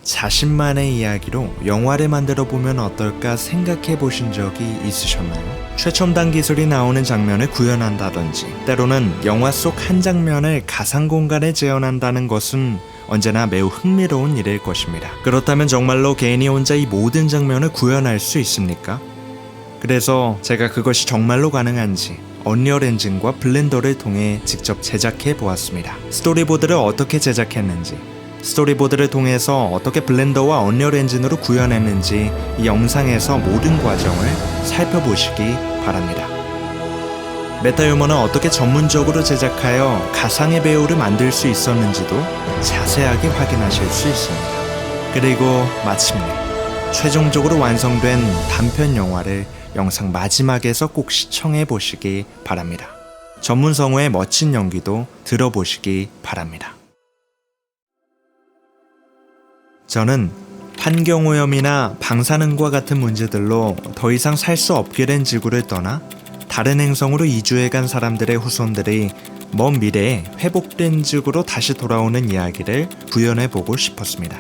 자신만의 이야기로 영화를 만들어 보면 어떨까 생각해 보신 적이 있으셨나요? 최첨단 기술이 나오는 장면을 구현한다든지 때로는 영화 속 한 장면을 가상 공간에 재현한다는 것은 언제나 매우 흥미로운 일일 것입니다. 그렇다면 정말로 개인이 혼자 이 모든 장면을 구현할 수 있습니까? 그래서 제가 그것이 정말로 가능한지 언리얼 엔진과 블렌더를 통해 직접 제작해 보았습니다. 스토리보드를 어떻게 제작했는지, 스토리보드를 통해서 어떻게 블렌더와 언리얼 엔진으로 구현했는지 이 영상에서 모든 과정을 살펴보시기 바랍니다. 메타유머는 어떻게 전문적으로 제작하여 가상의 배우를 만들 수 있었는지도 자세하게 확인하실 수 있습니다. 그리고 마침내 최종적으로 완성된 단편 영화를 영상 마지막에서 꼭 시청해 보시기 바랍니다. 전문 성우의 멋진 연기도 들어보시기 바랍니다. 저는 환경오염이나 방사능과 같은 문제들로 더 이상 살 수 없게 된 지구를 떠나 다른 행성으로 이주해간 사람들의 후손들이 먼 미래에 회복된 지구로 다시 돌아오는 이야기를 구현해보고 싶었습니다.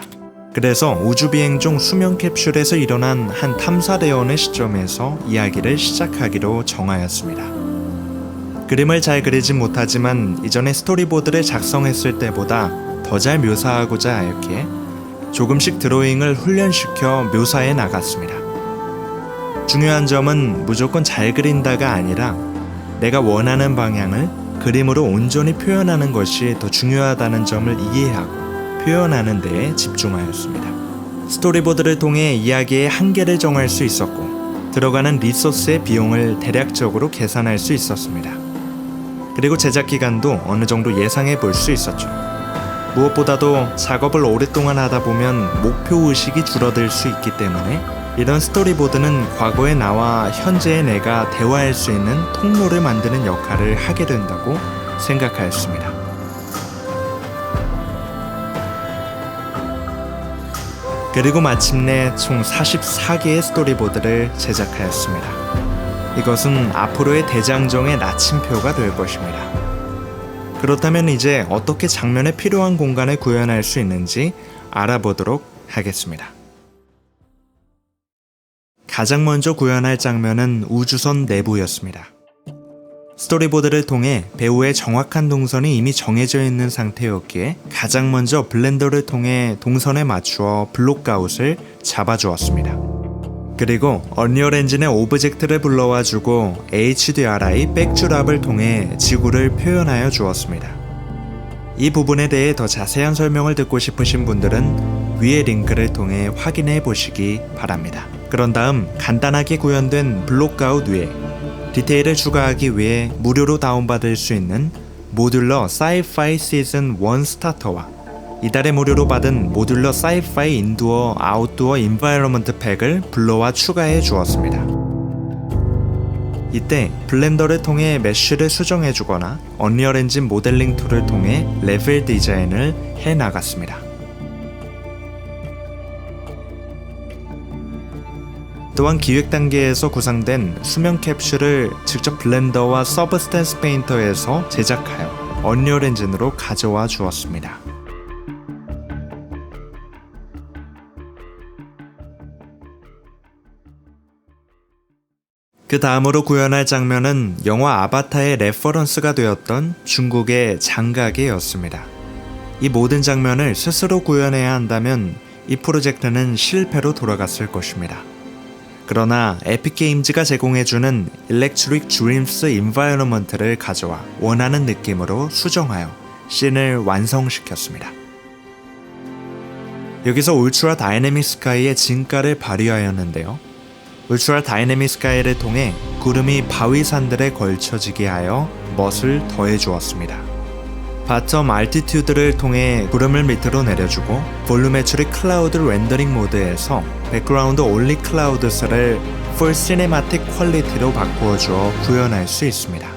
그래서 우주비행 중 수면 캡슐에서 일어난 한 탐사대원의 시점에서 이야기를 시작하기로 정하였습니다. 그림을 잘 그리진 못하지만 이전에 스토리보드를 작성했을 때보다 더 잘 묘사하고자 하였기에 조금씩 드로잉을 훈련시켜 묘사해 나갔습니다. 중요한 점은 무조건 잘 그린다가 아니라 내가 원하는 방향을 그림으로 온전히 표현하는 것이 더 중요하다는 점을 이해하고 표현하는 데에 집중하였습니다. 스토리보드를 통해 이야기의 한계를 정할 수 있었고 들어가는 리소스의 비용을 대략적으로 계산할 수 있었습니다. 그리고 제작 기간도 어느 정도 예상해 볼 수 있었죠. 무엇보다도 작업을 오랫동안 하다 보면 목표의식이 줄어들 수 있기 때문에 이런 스토리보드는 과거의 나와 현재의 내가 대화할 수 있는 통로를 만드는 역할을 하게 된다고 생각하였습니다. 그리고 마침내 총 44개의 스토리보드를 제작하였습니다. 이것은 앞으로의 대장정의 나침표가 될 것입니다. 그렇다면 이제 어떻게 장면에 필요한 공간을 구현할 수 있는지 알아보도록 하겠습니다. 가장 먼저 구현할 장면은 우주선 내부였습니다. 스토리보드를 통해 배우의 정확한 동선이 이미 정해져 있는 상태였기에 가장 먼저 블렌더를 통해 동선에 맞추어 블록아웃을 잡아주었습니다. 그리고 언리얼 엔진의 오브젝트를 불러와주고 HDRI 백줄압을 통해 지구를 표현하여 주었습니다. 이 부분에 대해 더 자세한 설명을 듣고 싶으신 분들은 위의 링크를 통해 확인해 보시기 바랍니다. 그런 다음 간단하게 구현된 블록아웃 위에 디테일을 추가하기 위해 무료로 다운받을 수 있는 모듈러 사이파이 시즌 1 스타터와 이달에 무료로 받은 모듈러 사이파이 인도어 아웃도어 인바이러먼트 팩을 불러와 추가해 주었습니다. 이때 블렌더를 통해 메쉬를 수정해 주거나 언리얼 엔진 모델링 툴을 통해 레벨 디자인을 해 나갔습니다. 또한 기획 단계에서 구상된 수면 캡슐을 직접 블렌더와 서브스탠스 페인터에서 제작하여 언리얼 엔진으로 가져와 주었습니다. 그 다음으로 구현할 장면은 영화 아바타의 레퍼런스가 되었던 중국의 장가게였습니다. 이 모든 장면을 스스로 구현해야 한다면 이 프로젝트는 실패로 돌아갔을 것입니다. 그러나 에픽게임즈가 제공해주는 일렉트릭 드림스 인바이러먼트를 가져와 원하는 느낌으로 수정하여 씬을 완성시켰습니다. 여기서 울트라 다이내믹 스카이의 진가를 발휘하였는데요. 울트라 다이내믹 스카이를 통해 구름이 바위산들에 걸쳐지게 하여 멋을 더해 주었습니다. 바텀 알티튜드를 통해 구름을 밑으로 내려주고 볼루메트릭 클라우드 렌더링 모드에서 백그라운드 올리 클라우드스를 풀 시네마틱 퀄리티로 바꾸어 주어 구현할 수 있습니다.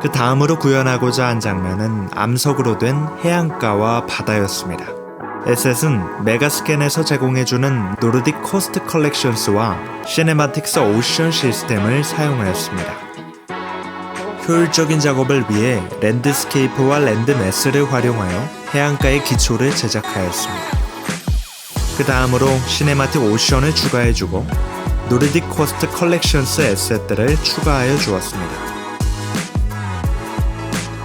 그 다음으로 구현하고자 한 장면은 암석으로 된 해안가와 바다였습니다. 에셋은 메가스캔에서 제공해주는 노르딕 코스트 컬렉션스와 시네마틱스 오션 시스템을 사용하였습니다. 효율적인 작업을 위해 랜드스케이프와 랜드매스를 활용하여 해안가의 기초를 제작하였습니다. 그 다음으로 시네마틱 오션을 추가해주고 노르딕 코스트 컬렉션스 에셋들을 추가하여 주었습니다.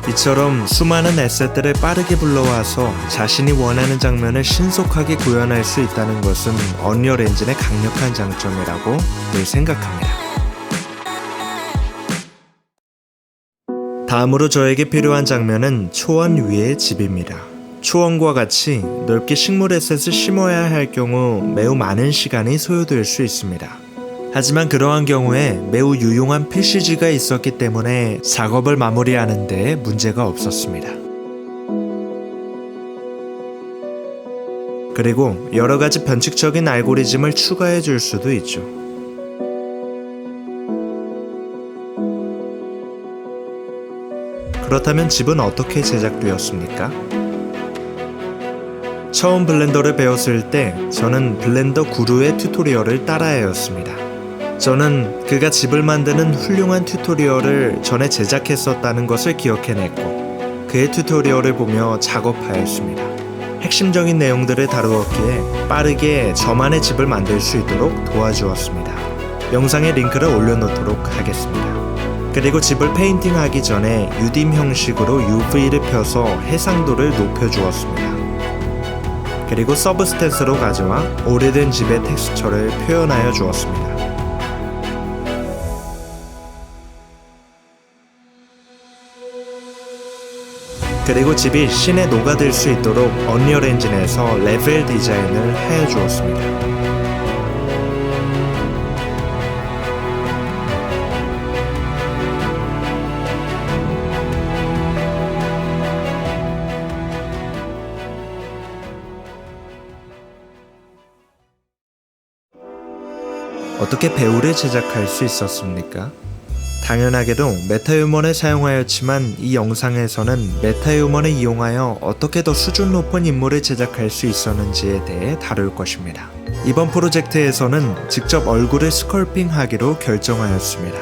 이처럼 수많은 에셋들을 빠르게 불러와서 자신이 원하는 장면을 신속하게 구현할 수 있다는 것은 언리얼 엔진의 강력한 장점이라고 늘 생각합니다. 다음으로 저에게 필요한 장면은 초원 위의 집입니다. 초원과 같이 넓게 식물 에셋을 심어야 할 경우 매우 많은 시간이 소요될 수 있습니다. 하지만 그러한 경우에 매우 유용한 PCG가 있었기 때문에 작업을 마무리하는 데 문제가 없었습니다. 그리고 여러 가지 변칙적인 알고리즘을 추가해 줄 수도 있죠. 그렇다면 집은 어떻게 제작되었습니까? 처음 블렌더를 배웠을 때 저는 블렌더 구루의 튜토리얼을 따라하였습니다. 저는 그가 집을 만드는 훌륭한 튜토리얼을 전에 제작했었다는 것을 기억해냈고 그의 튜토리얼을 보며 작업하였습니다. 핵심적인 내용들을 다루었기에 빠르게 저만의 집을 만들 수 있도록 도와주었습니다. 영상에 링크를 올려놓도록 하겠습니다. 그리고 집을 페인팅하기 전에 유딤 형식으로 UV를 펴서 해상도를 높여주었습니다. 그리고 서브스탯으로 가져와 오래된 집의 텍스처를 표현하여 주었습니다. 그리고 집이 씬에 녹아들 수 있도록 언리얼 엔진에서 레벨 디자인을 하여 주었습니다. 어떻게 배우를 제작할 수 있었습니까? 당연하게도 메타휴먼을 사용하였지만 이 영상에서는 메타휴먼을 이용하여 어떻게 더 수준 높은 인물을 제작할 수 있었는지에 대해 다룰 것입니다. 이번 프로젝트에서는 직접 얼굴을 스컬핑하기로 결정하였습니다.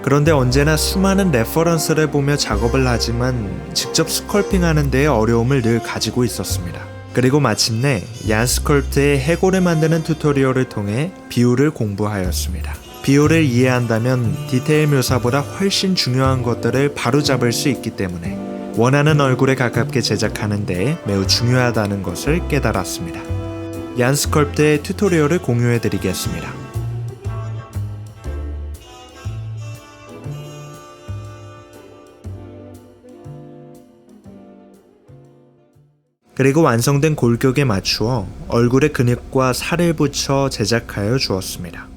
그런데 언제나 수많은 레퍼런스를 보며 작업을 하지만 직접 스컬핑하는 데에 어려움을 늘 가지고 있었습니다. 그리고 마침내 얀스컬프트의 해골을 만드는 튜토리얼을 통해 비율을 공부하였습니다. 비율을 이해한다면 디테일 묘사보다 훨씬 중요한 것들을 바로잡을 수 있기 때문에 원하는 얼굴에 가깝게 제작하는 데 매우 중요하다는 것을 깨달았습니다. 얀스컬프트의 튜토리얼을 공유해드리겠습니다. 그리고 완성된 골격에 맞추어 얼굴에 근육과 살을 붙여 제작하여 주었습니다.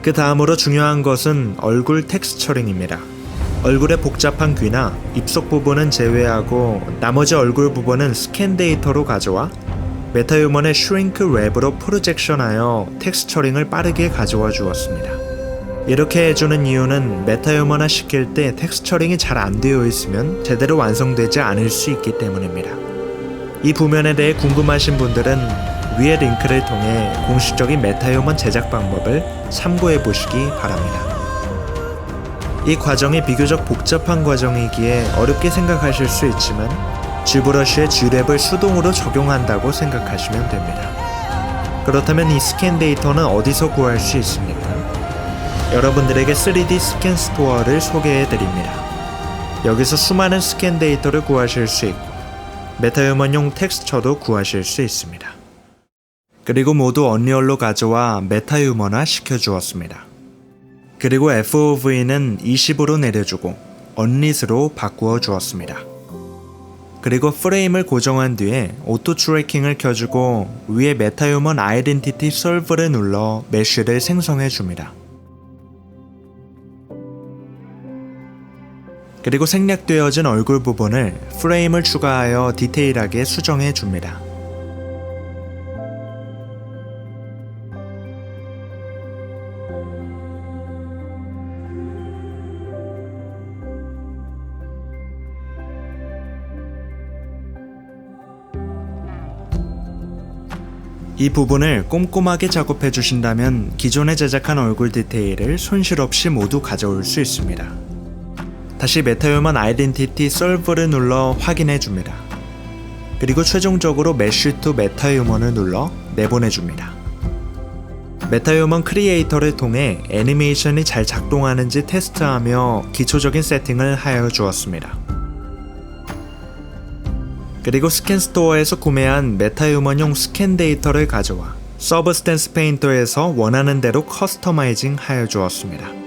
그 다음으로 중요한 것은 얼굴 텍스처링입니다. 얼굴의 복잡한 귀나 입속 부분은 제외하고 나머지 얼굴 부분은 스캔 데이터로 가져와 메타휴먼의 슈링크 랩으로 프로젝션하여 텍스처링을 빠르게 가져와 주었습니다. 이렇게 해주는 이유는 메타휴먼화 시킬 때 텍스처링이 잘 안 되어 있으면 제대로 완성되지 않을 수 있기 때문입니다. 이 부면에 대해 궁금하신 분들은 위의 링크를 통해 공식적인 메타휴먼 제작 방법을 참고해 보시기 바랍니다. 이 과정이 비교적 복잡한 과정이기에 어렵게 생각하실 수 있지만 G브러쉬의 G랩을 수동으로 적용한다고 생각하시면 됩니다. 그렇다면 이 스캔 데이터는 어디서 구할 수 있습니까? 여러분들에게 3D 스캔 스토어를 소개해 드립니다. 여기서 수많은 스캔 데이터를 구하실 수 있고 메타휴먼용 텍스처도 구하실 수 있습니다. 그리고 모두 언리얼로 가져와 메타휴먼화 시켜주었습니다. 그리고 FOV는 20으로 내려주고 언릿으로 바꾸어 주었습니다. 그리고 프레임을 고정한 뒤에 오토 트래킹을 켜주고 위에 메타휴먼 아이덴티티 솔브를 눌러 메쉬를 생성해 줍니다. 그리고 생략되어진 얼굴 부분을 프레임을 추가하여 디테일하게 수정해 줍니다. 이 부분을 꼼꼼하게 작업해 주신다면 기존에 제작한 얼굴 디테일을 손실 없이 모두 가져올 수 있습니다. 다시 메타휴먼 아이덴티티 솔브를 눌러 확인해 줍니다. 그리고 최종적으로 메쉬 투 메타휴먼을 눌러 내보내 줍니다. 메타휴먼 크리에이터를 통해 애니메이션이 잘 작동하는지 테스트하며 기초적인 세팅을 하여 주었습니다. 그리고 스캔 스토어에서 구매한 메타휴먼용 스캔 데이터를 가져와 서브스탠스 페인터에서 원하는 대로 커스터마이징 하여 주었습니다.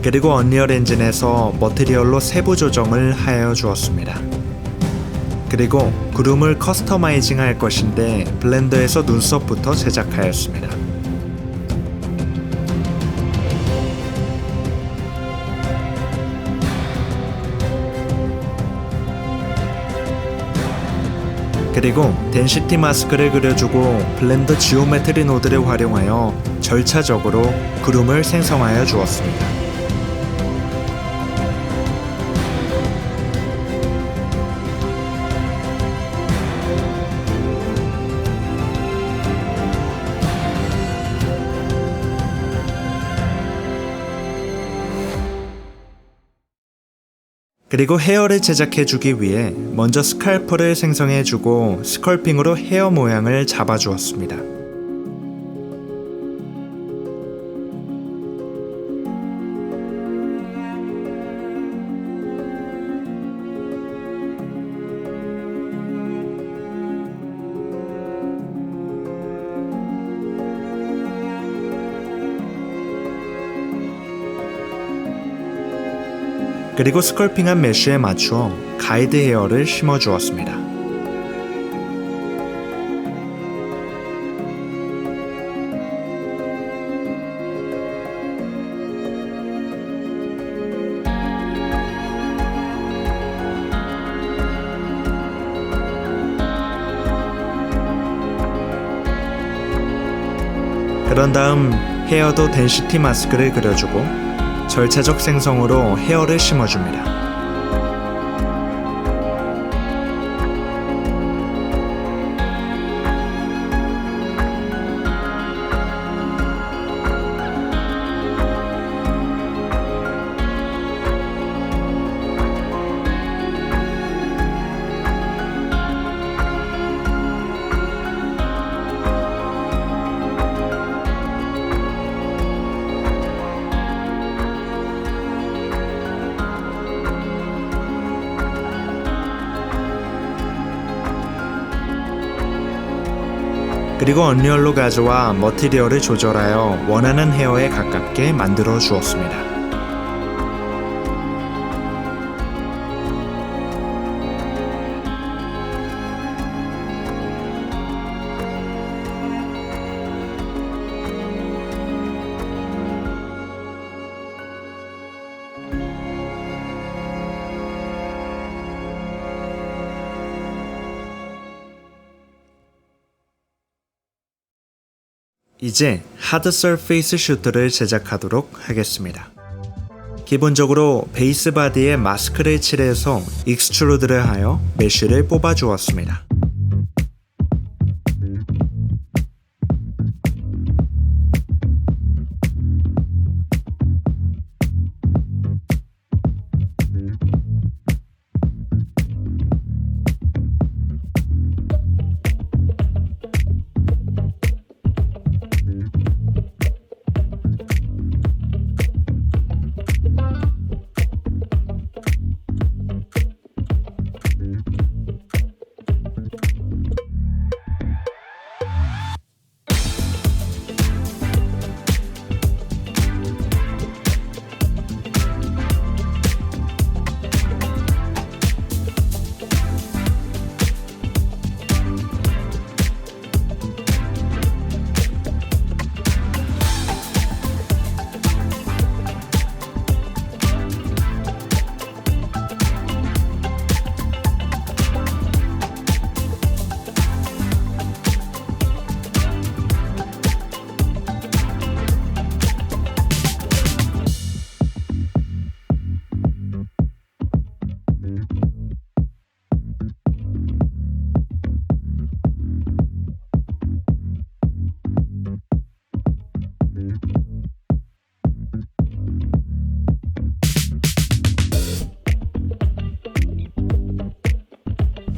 그리고 언리얼 엔진에서 머티리얼로 세부 조정을 하여 주었습니다. 그리고 구름을 커스터마이징 할 것인데 블렌더에서 눈썹부터 제작하였습니다. 그리고 덴시티 마스크를 그려주고 블렌더 지오메트리 노드를 활용하여 절차적으로 구름을 생성하여 주었습니다. 그리고 헤어를 제작해주기 위해 먼저 스칼퍼를 생성해주고 스컬핑으로 헤어 모양을 잡아주었습니다. 그리고 스컬핑한 메쉬에 맞추어 가이드 헤어를 심어주었습니다. 그런 다음 헤어도 덴시티 마스크를 그려주고 절차적 생성으로 헤어를 심어줍니다. 그리고 언리얼로 가져와 머티리얼을 조절하여 원하는 헤어에 가깝게 만들어 주었습니다. 이제 하드 서페이스 슈트를 제작하도록 하겠습니다. 기본적으로 베이스 바디에 마스크를 칠해서 익스트루드를 하여 메쉬를 뽑아 주었습니다.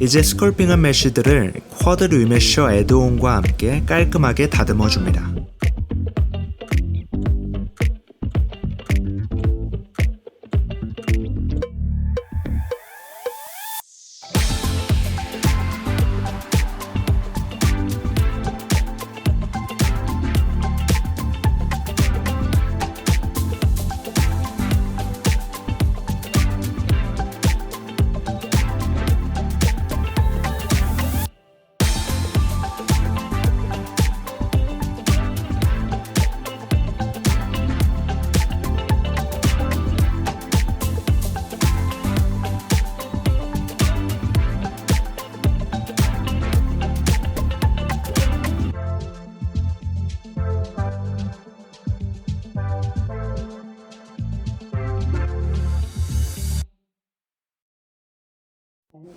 이제 스컬핑한 메쉬들을 쿼드 리메셔 애드온과 함께 깔끔하게 다듬어줍니다.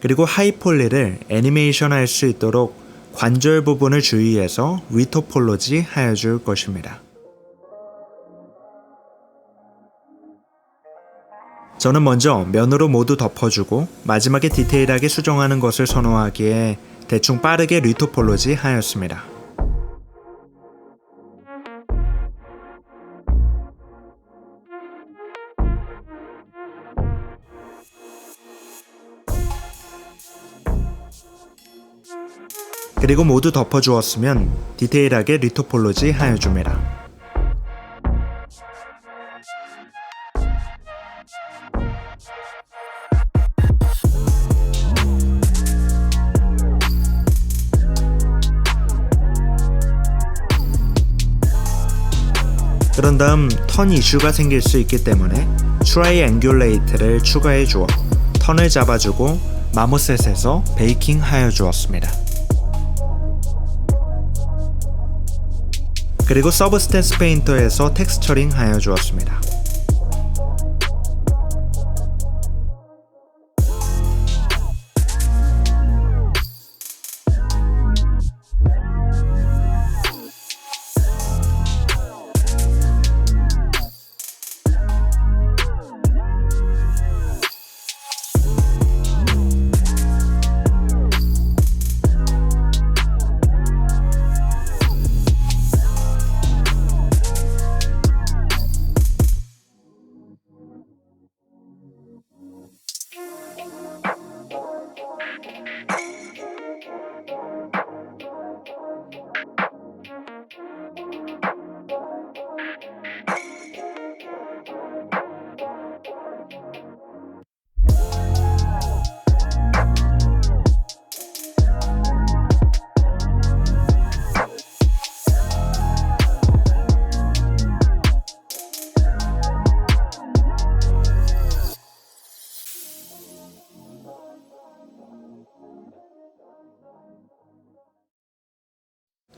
그리고 하이폴리를 애니메이션 할 수 있도록 관절 부분을 주의해서 리토폴로지 하여줄 것입니다. 저는 먼저 면으로 모두 덮어주고 마지막에 디테일하게 수정하는 것을 선호하기에 대충 빠르게 리토폴로지 하였습니다. 그리고 모두 덮어주었으면 디테일하게 리토폴로지 하여줍니다. 그런 다음 턴 이슈가 생길 수 있기 때문에 트라이앵귤레이트를 추가해 주어 턴을 잡아주고 마모셋에서 베이킹 하여 주었습니다. 그리고 서브스텐스 페인터에서 텍스처링 하여 주었습니다.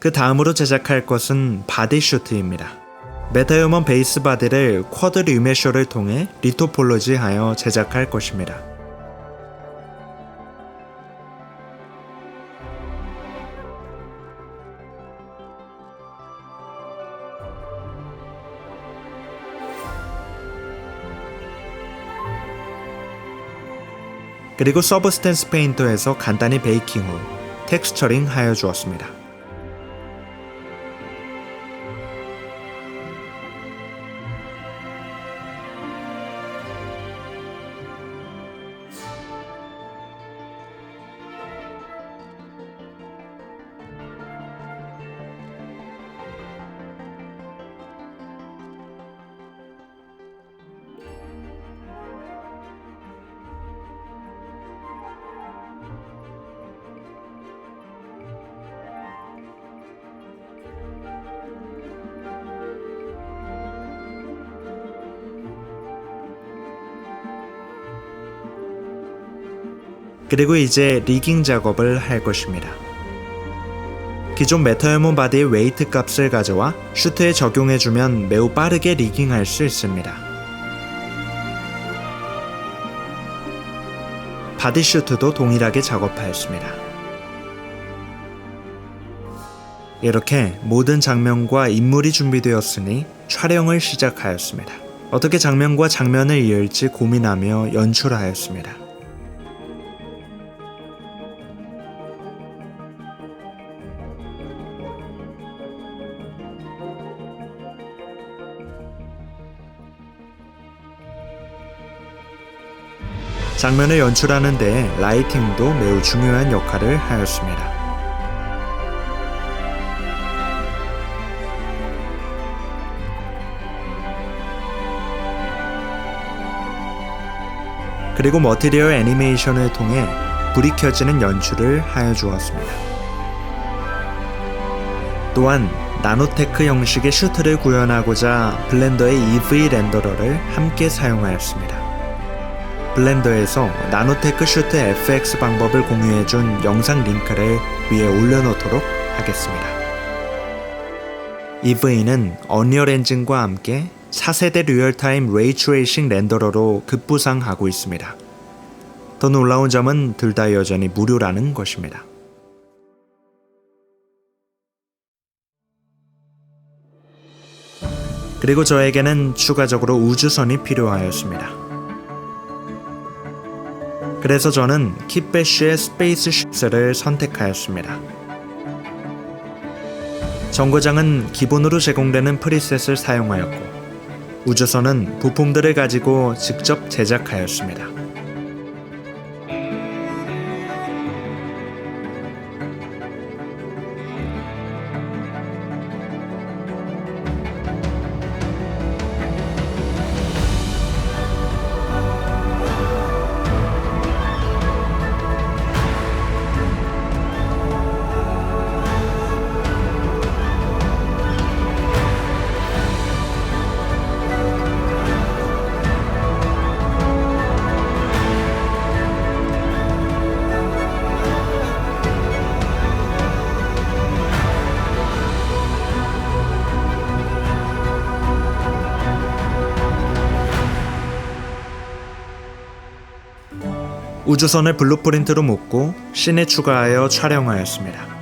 그 다음으로 제작할 것은 바디슈트입니다. 메타휴먼 베이스 바디를 쿼드 리메셔를 통해 리토폴로지하여 제작할 것입니다. 그리고 서브스텐스 페인터에서 간단히 베이킹 후 텍스처링 하여 주었습니다. 그리고 이제 리깅 작업을 할 것입니다. 기존 메타휴먼 바디의 웨이트 값을 가져와 슈트에 적용해주면 매우 빠르게 리깅할 수 있습니다. 바디 슈트도 동일하게 작업하였습니다. 이렇게 모든 장면과 인물이 준비되었으니 촬영을 시작하였습니다. 어떻게 장면과 장면을 이을지 고민하며 연출하였습니다. 장면을 연출하는 데 라이팅도 매우 중요한 역할을 하였습니다. 그리고 머티리얼 애니메이션을 통해 불이 켜지는 연출을 하여 주었습니다. 또한 나노테크 형식의 슈트를 구현하고자 블렌더의 EV 렌더러를 함께 사용하였습니다. 블렌더에서 나노테크 슈트 FX 방법을 공유해준 영상 링크를 위에 올려놓도록 하겠습니다. EV는 언리얼 엔진과 함께 4세대 리얼타임 레이트레이싱 렌더러로 급부상하고 있습니다. 더 놀라운 점은 둘 다 여전히 무료라는 것입니다. 그리고 저에게는 추가적으로 우주선이 필요하였습니다. 그래서 저는 킷배쉬의 스페이스쉽스를 선택하였습니다. 정거장은 기본으로 제공되는 프리셋을 사용하였고 우주선은 부품들을 가지고 직접 제작하였습니다. 우주선을 블루프린트로 묶고 씬에 추가하여 촬영하였습니다.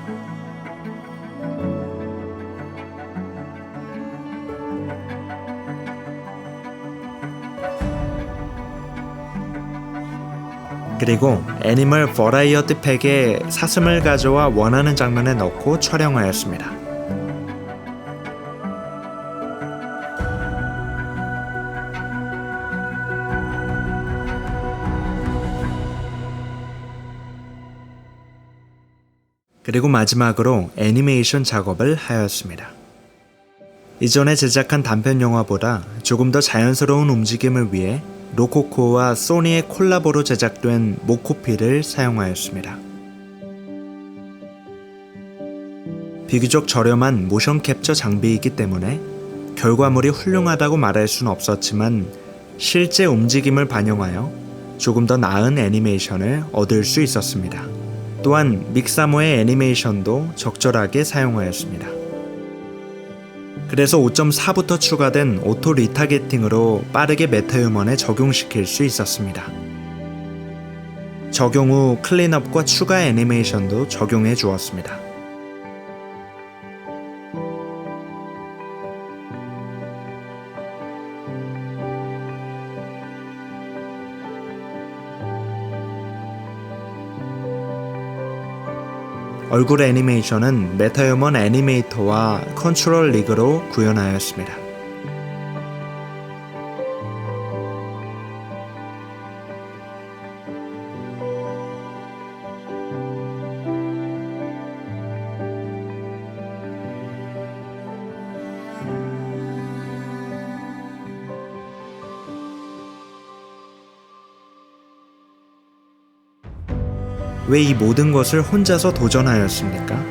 그리고 애니멀 버라이어티 팩에 사슴을 가져와 원하는 장면에 넣고 촬영하였습니다. 그리고 마지막으로 애니메이션 작업을 하였습니다. 이전에 제작한 단편 영화보다 조금 더 자연스러운 움직임을 위해 로코코와 소니의 콜라보로 제작된 모코피를 사용하였습니다. 비교적 저렴한 모션 캡처 장비이기 때문에 결과물이 훌륭하다고 말할 수는 없었지만 실제 움직임을 반영하여 조금 더 나은 애니메이션을 얻을 수 있었습니다. 또한 믹사모의 애니메이션도 적절하게 사용하였습니다. 그래서 5.4부터 추가된 오토 리타게팅으로 빠르게 메타휴먼에 적용시킬 수 있었습니다. 적용 후 클린업과 추가 애니메이션도 적용해 주었습니다. 얼굴 애니메이션은 메타휴먼 애니메이터와 컨트롤 리그로 구현하였습니다. 왜 이 모든 것을 혼자서 도전하였습니까?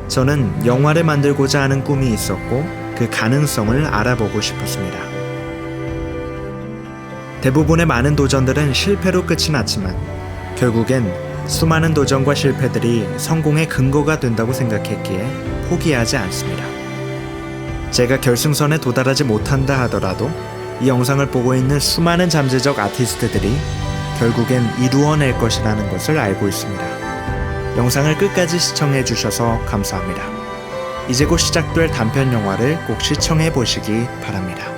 저는 영화를 만들고자 하는 꿈이 있었고 그 가능성을 알아보고 싶었습니다. 대부분의 많은 도전들은 실패로 끝이 났지만 결국엔 수많은 도전과 실패들이 성공의 근거가 된다고 생각했기에 포기하지 않습니다. 제가 결승선에 도달하지 못한다 하더라도 이 영상을 보고 있는 수많은 잠재적 아티스트들이 결국엔 이루어낼 것이라는 것을 알고 있습니다. 영상을 끝까지 시청해 주셔서 감사합니다. 이제 곧 시작될 단편 영화를 꼭 시청해 보시기 바랍니다.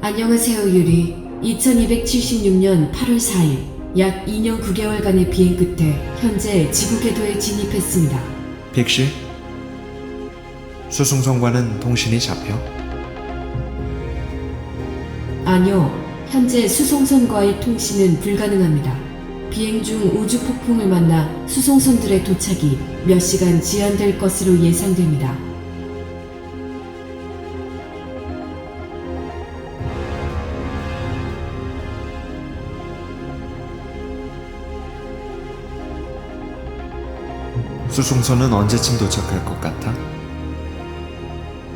안녕하세요, 유리. 2276년 8월 4일, 약 2년 9개월간의 비행 끝에 현재 지구 궤도에 진입했습니다. 빅시? 수송선과는 통신이 잡혀? 아니요, 현재 수송선과의 통신은 불가능합니다. 비행 중 우주 폭풍을 만나 수송선들의 도착이 몇 시간 지연될 것으로 예상됩니다. 수송선은 언제쯤 도착할 것 같아?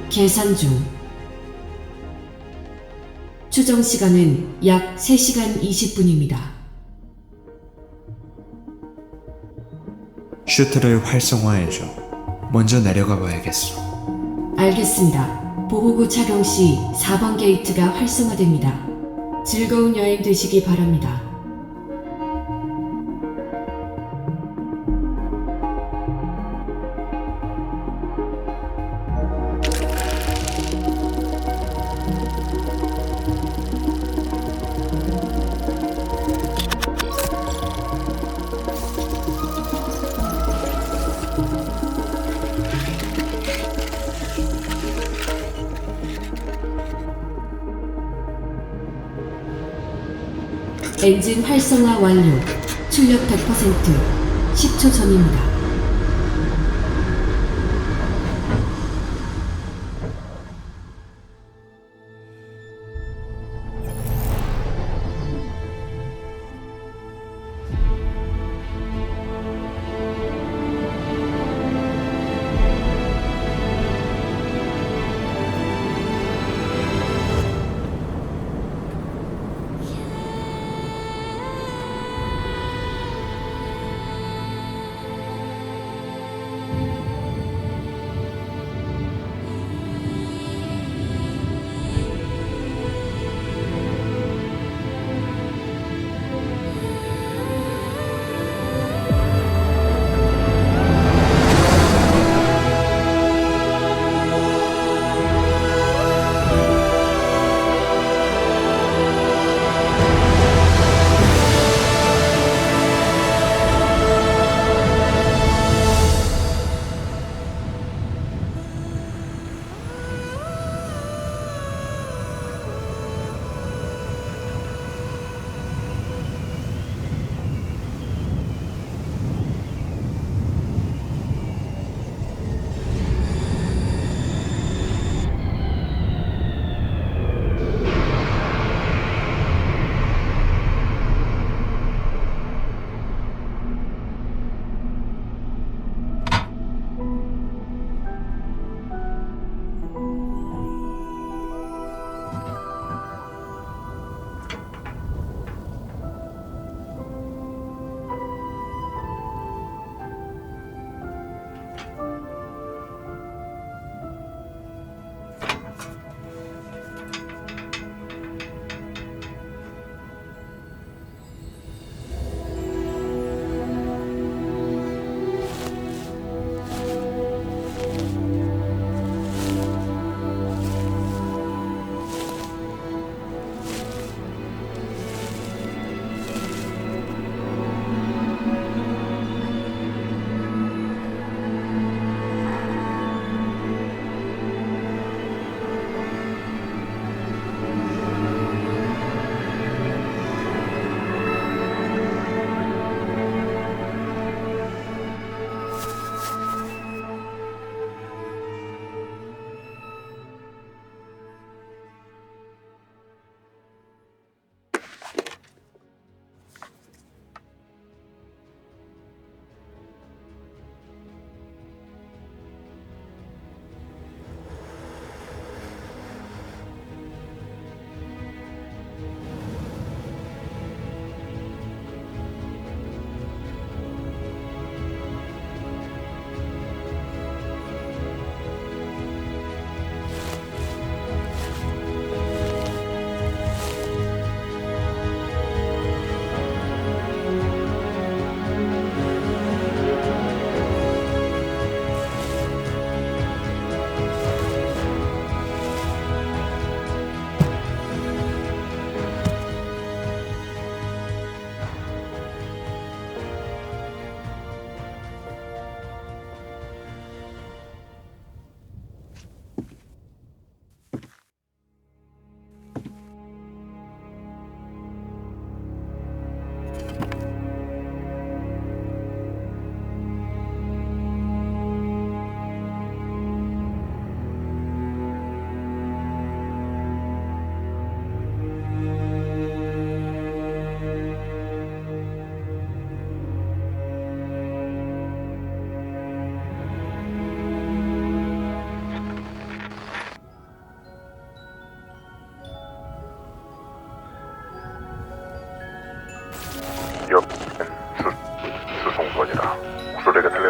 계산 중. 추정 시간은 약 3시간 20분입니다. 슈트를 활성화해줘. 먼저 내려가 봐야겠어. 알겠습니다. 보호구 착용 시 4번 게이트가 활성화됩니다. 즐거운 여행 되시기 바랍니다. 엔진 활성화 완료. 출력 100%. 10초 전입니다.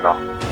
있잖아.